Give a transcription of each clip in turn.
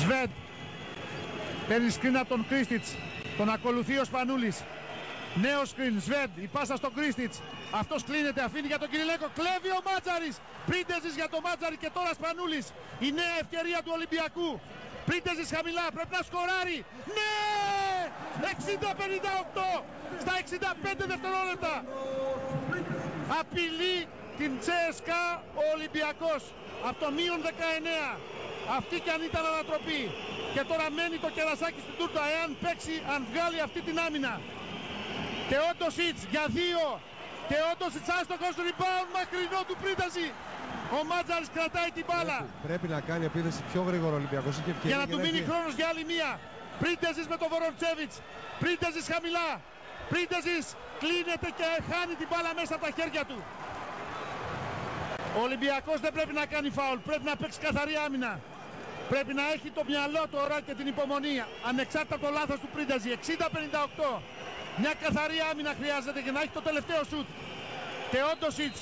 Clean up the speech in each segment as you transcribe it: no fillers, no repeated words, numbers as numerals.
Σβέντ παίρνει σκριν από τον Κρίστιτς, τον ακολουθεί ο Σπανούλης. Νέο σκριν, Σβέντ, η πάσα στον Κρίστιτς. Αυτός κλείνεται, αφήνει για τον Κυριλέκο, κλέβει ο Μάτζαρης. Πρίντεζης για τον Μάτζαρη και τώρα Σπανούλης. Η νέα ευκαιρία του Ολυμπιακού. Πρίντεζης χαμηλά, πρέπει να σκοράρει. Ναι! 60-58 στα 65 δευτερόλεπτα. Απειλεί την CSKA ο Ολυμπιακός από το μείον 19. Αυτή κι αν ήταν ανατροπή. Και τώρα μένει το κερασάκι στην τούρτα εάν παίξει, αν βγάλει αυτή την άμυνα. Τεόντοσιτς για 2. Τεόντοσιτς άστοχος rebound, μακρινό του Πρίντεζη. Ο Μάτζαρης κρατάει την μπάλα. Πρέπει να κάνει επίθεση πιο γρήγορα ο Ολυμπιακός. Για να του μείνει χρόνος για άλλη μία. Πρίντεζης με τον Βοροντσέβιτς. Πρίντεζης χαμηλά. Πρίντεζης κλείνεται και χάνει την μπάλα μέσα από τα χέρια του. Ο Ολυμπιακός δεν πρέπει να κάνει φάουλ. Πρέπει να παίξει καθαρή άμυνα. Πρέπει να έχει το μυαλό τώρα και την υπομονή. Ανεξάρτητα από το λάθος του Πρίντεζη. 60-58. Μια καθαρή άμυνα χρειάζεται για να έχει το τελευταίο σουτ. Τεόντοσιτς.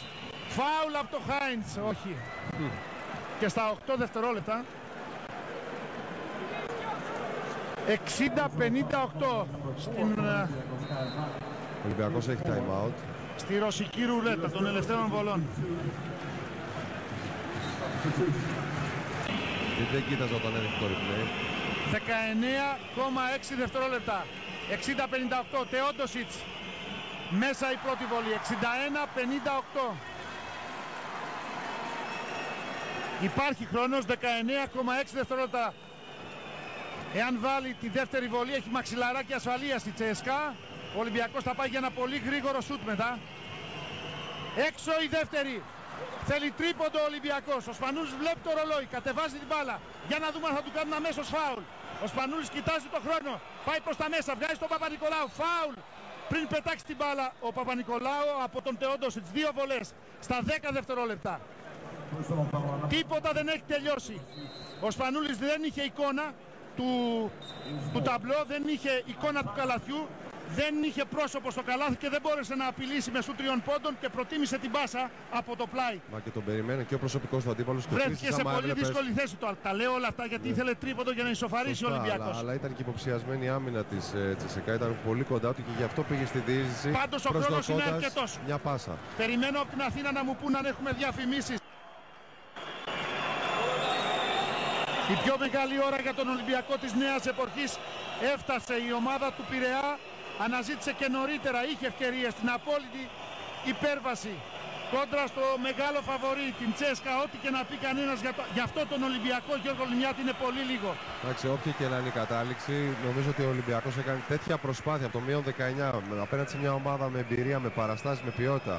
Φάουλ από το Χάιντς. Όχι. Και στα 8 δευτερόλεπτα. 60-58 στην... Ο Ολυμπιακός έχει time out. Στη ρωσική ρουλέτα των ελευθέρων βολών. Δεν κοίταζα όταν έδειξε το replay. 19,6 δευτερόλεπτα. 60-58. Τεόντοσιτς. Μέσα η πρώτη βολή. 61-58. Υπάρχει χρόνος. 19,6 δευτερόλεπτα. Εάν βάλει τη δεύτερη βολή έχει μαξιλαράκι ασφαλείας στη CSKA. Ο Ολυμπιακός θα πάει για ένα πολύ γρήγορο σούτ μετά. Έξω η δεύτερη. Θέλει τρίποντο ο Ολυμπιακός. Ο Σπανούλης βλέπει το ρολόι, κατεβάζει την μπάλα. Για να δούμε αν θα του κάνουν αμέσως φάουλ. Ο Σπανούλης κοιτάζει το χρόνο. Πάει προς τα μέσα, βγάζει τον Παπα-Νικολάου. Φάουλ. Πριν πετάξει την μπάλα ο Παπα-Νικολάου από τον Τεόντοσιτς. 2 βολές στα 10 δευτερόλεπτα. Τίποτα δεν έχει τελειώσει. Ο Σπανούλης δεν είχε εικόνα του ταμπλό, δεν είχε εικόνα του καλαθιού. Δεν είχε πρόσωπο στο καλάθι και δεν μπόρεσε να απειλήσει με σουτ 3 πόντων και προτίμησε την πάσα από το πλάι. Μα και τον περιμένει και ο προσωπικός του αντίπαλος. Βρέθηκε σε πολύ δύσκολη θέση τώρα. Τα λέω όλα αυτά γιατί ήθελε τρίποντο για να ισοφαρίσει ο Ολυμπιακός. Αλλά ήταν και υποψιασμένη η άμυνα της CSKA, ήταν πολύ κοντά του και γι' αυτό πήγε στη διείσδυση. Πάντως ο χρόνος είναι αρκετός. Μια πάσα. Περιμένω από την Αθήνα να μου πούν αν έχουμε διαφημίσεις. Η πιο μεγάλη ώρα για τον Ολυμπιακό της νέας εποχής έφτασε. Η ομάδα του Πειραιά αναζήτησε και νωρίτερα, είχε ευκαιρίες στην απόλυτη υπέρβαση κόντρα στο μεγάλο φαβορί, την CSKA. Ό,τι και να πει κανένας για αυτό τον Ολυμπιακό, Γιώργο Λιμιάτη, είναι πολύ λίγο. Εντάξει, όποια και να είναι η κατάληξη, νομίζω ότι ο Ολυμπιακός έκανε τέτοια προσπάθεια από το μείον 19 απέναντι σε μια ομάδα με εμπειρία, με παραστάσεις, με ποιότητα.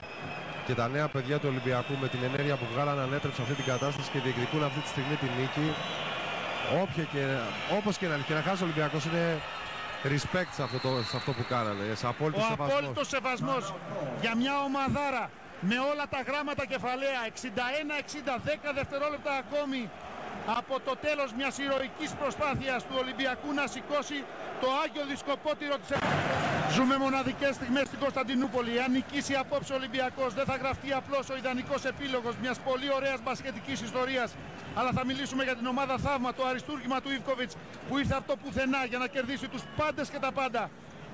Και τα νέα παιδιά του Ολυμπιακού με την ενέργεια που βγάλαν ανέτρεψαν αυτή την κατάσταση και διεκδικούν αυτή τη στιγμή την νίκη. Όπως και να χάσει ο Ολυμπιακός, είναι respect σε αυτό που κάνανε. Σε απόλυτος σεβασμός για μια ομαδάρα με όλα τα γράμματα κεφαλαία. 61-60, 10 δευτερόλεπτα ακόμη από το τέλος μιας ηρωικής προσπάθειας του Ολυμπιακού να σηκώσει το Άγιο Δισκοπότηρο της Ζούμε μοναδικές στιγμές στην Κωνσταντινούπολη. Αν νικήσει απόψε ο Ολυμπιακός, δεν θα γραφτεί απλώς ο ιδανικός επίλογος μιας πολύ ωραίας μπασκετικής ιστορίας, αλλά θα μιλήσουμε για την ομάδα θαύμα, το αριστούργημα του Ιβκοβιτς, που ήρθε από το πουθενά για να κερδίσει τους πάντες και τα πάντα.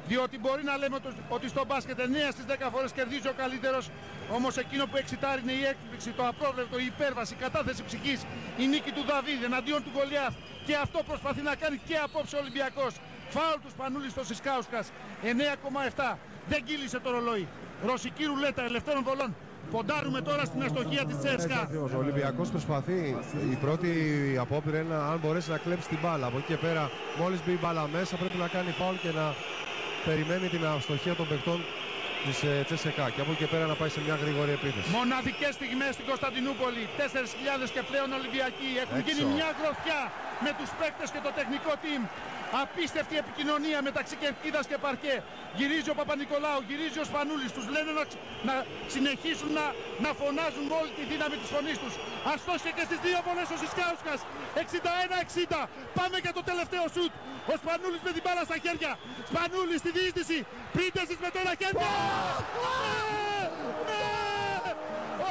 Διότι μπορεί να λέμε ότι στο μπάσκετ 9 στις 10 φορές κερδίζει ο καλύτερος, όμως εκείνο που εξητάρει είναι η έκπληξη, το απρόβλεπτο, η υπέρβαση, η κατάθεση ψυχής, η νίκη του Δαβίδ εναντίον του Γκολιάθ. Και αυτό προσπαθεί να κάνει και απόψε ο Ολυμπιακός. Φάουλ του Σπανούλη στο Σισκάουσκας, 9,7. Δεν κύλησε το ρολόι. Ρωσική ρουλέτα ελευθέρων βολών. Ποντάρουμε τώρα στην αστοχία της CSKA. Ο Ολυμπιακός προσπαθεί. Η πρώτη απόπειρα είναι αν μπορέσει να κλέψει την μπάλα. Από εκεί και πέρα, μόλις μπει η μπάλα μέσα, πρέπει να κάνει φάουλ και να περιμένει την αστοχία των παιχτών της CSKA. Και από εκεί και πέρα να πάει σε μια γρήγορη επίθεση. Μοναδικές στιγμές στην Κωνσταντινούπολη. 4.000 και πλέον Ολυμπιακοί. Έχουν γίνει μια γροθιά με τους παίκτες και το τεχνικό team. Απίστευτη επικοινωνία μεταξύ Κερκίδας και Παρκέ. Γυρίζει ο Παπα-Νικολάου, γυρίζει ο Σπανούλης. Τους λένε να συνεχίσουν να φωνάζουν με όλη τη δύναμη της φωνής τους. Αστός και στις δύο βολές ο Σισκάουσκας. 61-60. Πάμε για το τελευταίο σουτ. Ο Σπανούλης με την μπάλα στα χέρια. Σπανούλης στη διείσδυση. Πρίντεζης με το ένα χέρι.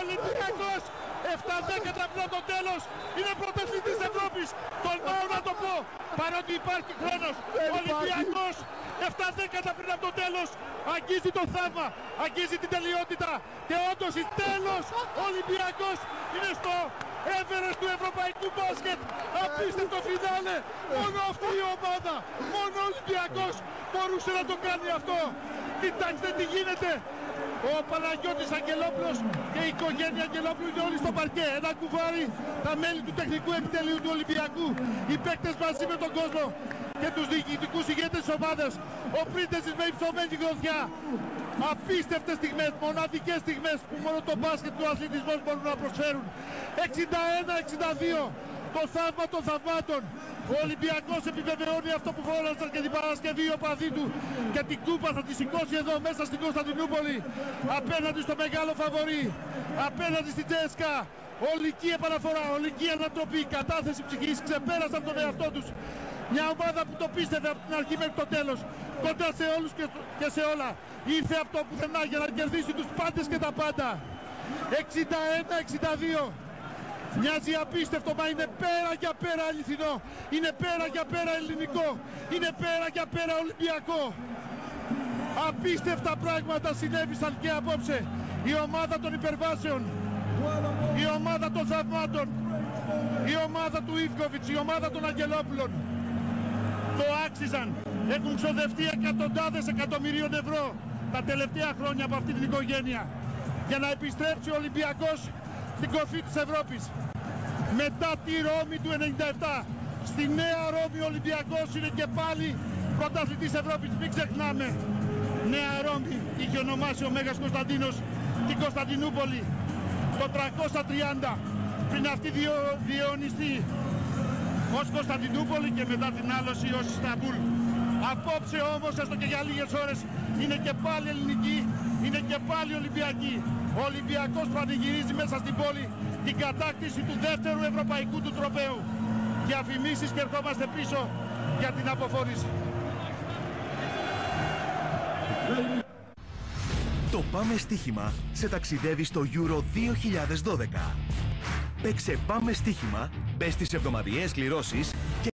Ολυμπιακός 7 δέκατα πριν από το τέλος είναι πρωταθλητής Ευρώπης. Τολμάω να το πω, παρότι υπάρχει χρόνος. Ο Ολυμπιακός 7 δέκατα πριν από το τέλος αγγίζει το θαύμα, αγγίζει την τελειότητα και όντως η τέλος ο Ολυμπιακός είναι στο Everest του ευρωπαϊκού μπάσκετ. Απίστευτο φινάλε. Μόνο αυτή η ομάδα, μόνο ο Ολυμπιακός μπορούσε να το κάνει αυτό. Κοιτάξτε τι γίνεται. Ο Παναγιώτης Αγγελόπουλος και η οικογένεια Αγγελόπουλου είναι όλοι στο παρκέ. Ένα κουβάρι τα μέλη του τεχνικού επιτελείου του Ολυμπιακού. Οι παίκτες μαζί με τον κόσμο και τους διοικητικούς ηγέτες της ομάδας. Ο Πρίντεζης με υψωμένη γροθιά. Απίστευτες στιγμές, μοναδικές στιγμές που μόνο το μπάσκετ και ο αθλητισμός μπορούν να προσφέρουν. 61-62, το θαύμα των θαυμάτων. Ο Ολυμπιακός επιβεβαιώνει αυτό που φώνασαν και την Παρασκευή οι οπαδοί του και την κούπα θα τη σηκώσει εδώ μέσα στην Κωνσταντινούπολη απέναντι στο μεγάλο φαβορί, απέναντι στην Τσέσκα. Ολική επαναφορά, ολική ανατροπή, κατάθεση ψυχής, ξεπέρασαν τον εαυτό τους. Μια ομάδα που το πίστευε από την αρχή μέχρι το τέλος, κοντά σε όλους και σε όλα. Ήρθε από το πουθενά για να κερδίσει τους πάντες και τα πάντα. 61-62. Μοιάζει απίστευτο, μα είναι πέρα για πέρα αληθινό. Είναι πέρα για πέρα ελληνικό. Είναι πέρα για πέρα ολυμπιακό. Απίστευτα πράγματα συνέβησαν και απόψε. Η ομάδα των υπερβάσεων, η ομάδα των θαυμάτων, η ομάδα του Ιβκοβιτς, η ομάδα των Αγγελόπουλων το άξιζαν. Έχουν ξοδευτεί εκατοντάδες εκατομμυρίων ευρώ τα τελευταία χρόνια από αυτή την οικογένεια για να επιστρέψει ο Ολυμπιακός στην κορφή της Ευρώπης. Μετά τη Ρώμη του 97, στη Νέα Ρώμη ο Ολυμπιακός είναι και πάλι πρωταθλητής Ευρώπης. Μην ξεχνάμε, Νέα Ρώμη είχε ονομάσει ο Μέγας Κωνσταντίνος την Κωνσταντινούπολη το 330 πριν αυτή διαιωνιστεί ως Κωνσταντινούπολη και μετά την άλωση ως Ισταμπούλ. Απόψε όμως, έστω και για λίγες ώρες, είναι και πάλι ελληνική, είναι και πάλι ολυμπιακή. Ο Ολυμπιακός πανηγυρίζει μέσα στην πόλη την κατάκτηση του δεύτερου ευρωπαϊκού του τροπαίου. Και αφημίσεις και ερχόμαστε πίσω για την αποφόρηση. Το Πάμε Στοίχημα σε ταξιδεύει στο Euro 2012. Παίξε Πάμε Στοίχημα, μπες στις εβδομαδιαίες κληρώσεις